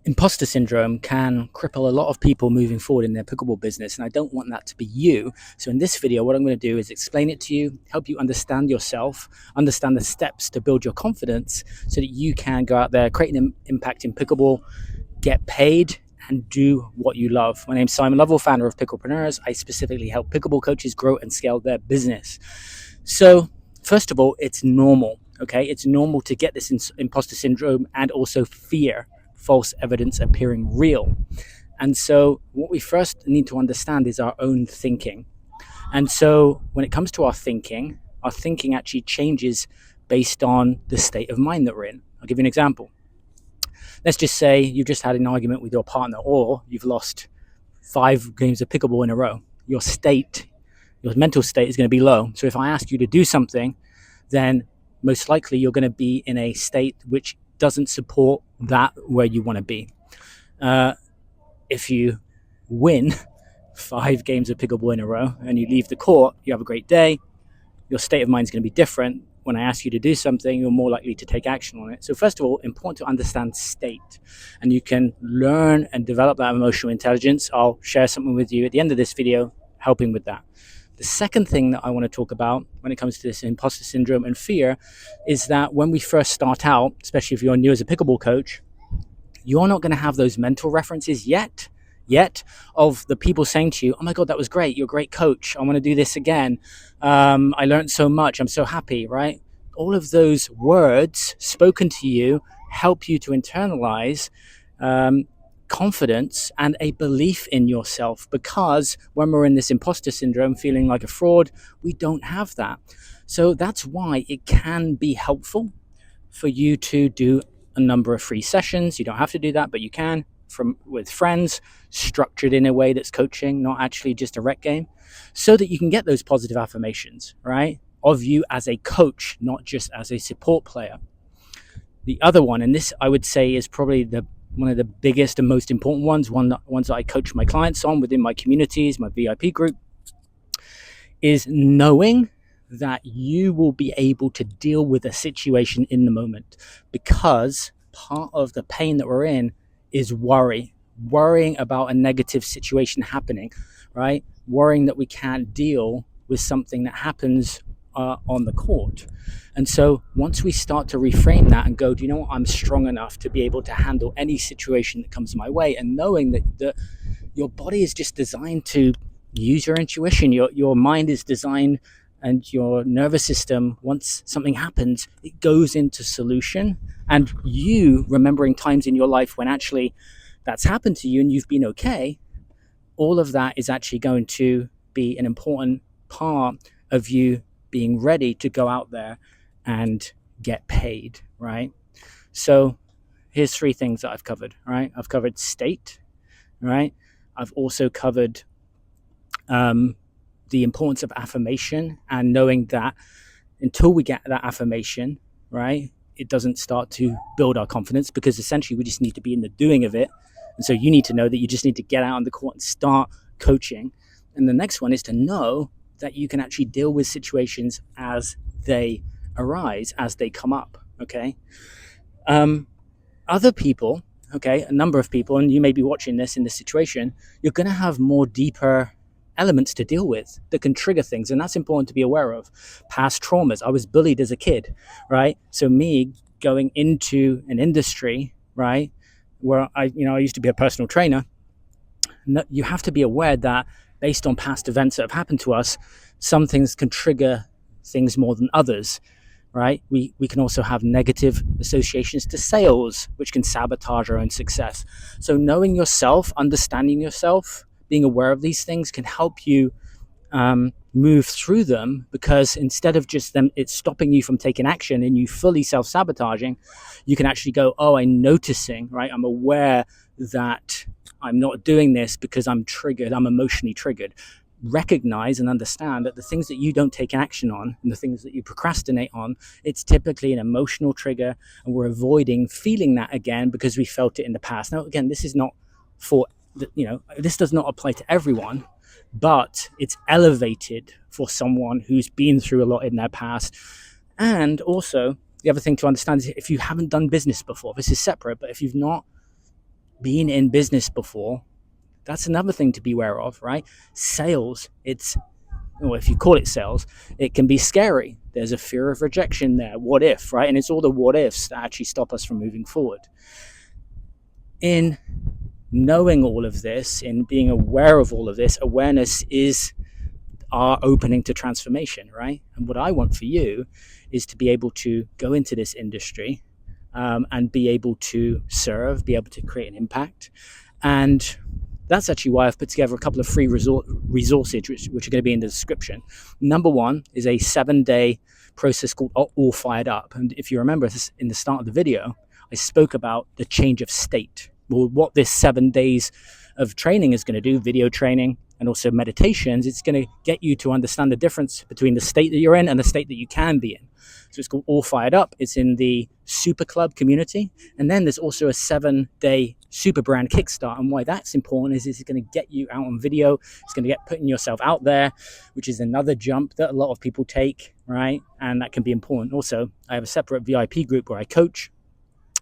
Imposter syndrome can cripple a lot of people moving forward in their pickleball business, and I don't want that to be you. So in this video, what I'm going to do is explain it to you, help you understand yourself, understand the steps to build your confidence so that you can go out there, create an impact in pickleball, get paid, and do what you love. My name's Simon Lovell, founder of Picklepreneurs. I specifically help pickleball coaches grow and scale their business. So first of all, it's normal, okay? It's normal to get this imposter syndrome and also fear false evidence appearing real. And so what we first need to understand is our own thinking. And so when it comes to our thinking actually changes based on the state of mind that we're in. I'll give you an example. Let's just say you've just had an argument with your partner, or you've lost 5 games of pickleball in a row. Your mental state is going to be low. So if I ask you to do something, then most likely you're going to be in a state which doesn't support that where you want to be. If you win 5 games of pickleball in a row and you leave the court, you have a great day, your state of mind is going to be different. When I ask you to do something, you're more likely to take action on it. So first of all, important to understand state, and you can learn and develop that emotional intelligence. I'll share something with you at the end of this video helping with that. The second thing that I want to talk about when it comes to this imposter syndrome and fear is that when we first start out, especially if you're new as a pickleball coach, you're not going to have those mental references yet of the people saying to you, oh my God, that was great. You're a great coach. I want to do this again. I learned so much. I'm so happy, right? All of those words spoken to you help you to internalize confidence and a belief in yourself, because when we're in this imposter syndrome, feeling like a fraud, we don't have that. So that's why it can be helpful for you to do a number of free sessions. You don't have to do that, but you can, with friends, structured in a way that's coaching, not actually just a rec game, so that you can get those positive affirmations, right, of you as a coach, not just as a support player. The other one, and this I would say is probably one of the biggest and most important ones that I coach my clients on within my communities, my VIP group, is knowing that you will be able to deal with a situation in the moment, because part of the pain that we're in is worrying about a negative situation happening, right? Worrying that we can't deal with something that happens on the court. And so once we start to reframe that and go, do you know what, I'm strong enough to be able to handle any situation that comes my way, and knowing that your body is just designed to use your intuition, your mind is designed, and your nervous system, once something happens, it goes into solution. And you remembering times in your life when actually that's happened to you and you've been okay, all of that is actually going to be an important part of you being ready to go out there and get paid, right? So here's 3 things that I've covered, right? I've covered state, right? I've also covered the importance of affirmation, and knowing that until we get that affirmation, right, it doesn't start to build our confidence, because essentially we just need to be in the doing of it. And so you need to know that you just need to get out on the court and start coaching. And the next one is to know that you can actually deal with situations as they arise, as they come up, okay? Other people, okay, a number of people, and you may be watching this in this situation, you're going to have more deeper elements to deal with that can trigger things, and that's important to be aware of. Past traumas. I was bullied as a kid, right? So me going into an industry, right, where I used to be a personal trainer, you have to be aware that based on past events that have happened to us, some things can trigger things more than others, right? We can also have negative associations to sales, which can sabotage our own success. So knowing yourself, understanding yourself, being aware of these things can help you move through them, because instead of just it's stopping you from taking action and you fully self-sabotaging, you can actually go, oh, I'm noticing, right? I'm aware that I'm not doing this because I'm triggered, I'm emotionally triggered. Recognize and understand that the things that you don't take action on and the things that you procrastinate on, it's typically an emotional trigger, and we're avoiding feeling that again because we felt it in the past. Now, again, this is not this does not apply to everyone, but it's elevated for someone who's been through a lot in their past. And also, the other thing to understand is if you haven't done business before, this is separate, but if you've not been in business before, that's another thing to be aware of, right? Sales, well, if you call it sales, it can be scary. There's a fear of rejection there. What if, right? And it's all the what ifs that actually stop us from moving forward. In knowing all of this, in being aware of all of this, awareness is our opening to transformation, right? And what I want for you is to be able to go into this industry and be able to serve, be able to create an impact. And that's actually why I've put together a couple of free resources, which are going to be in the description. Number one is a 7-day process called All Fired Up. And if you remember this in the start of the video, I spoke about the change of state. Well, what this 7 days of training is going to do, video training and also meditations, it's going to get you to understand the difference between the state that you're in and the state that you can be in. So it's called All Fired Up. It's in the Super Club community. And then there's also a 7-day super brand kickstart. And why that's important is it's going to get you out on video. It's going to get putting yourself out there, which is another jump that a lot of people take, right? And that can be important. Also, I have a separate VIP group where I coach.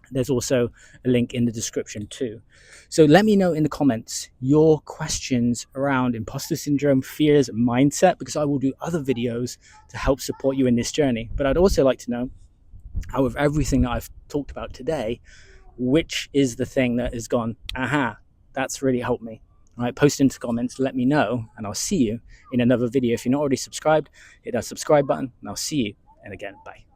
There's also a link in the description too. So let me know in the comments your questions around imposter syndrome, fears, mindset, because I will do other videos to help support you in this journey. But I'd also like to know, out of everything that I've talked about today, which is the thing that has gone, aha, that's really helped me. All right, post into the comments, let me know, and I'll see you in another video. If you're not already subscribed, hit that subscribe button, and I'll see you. And again, bye.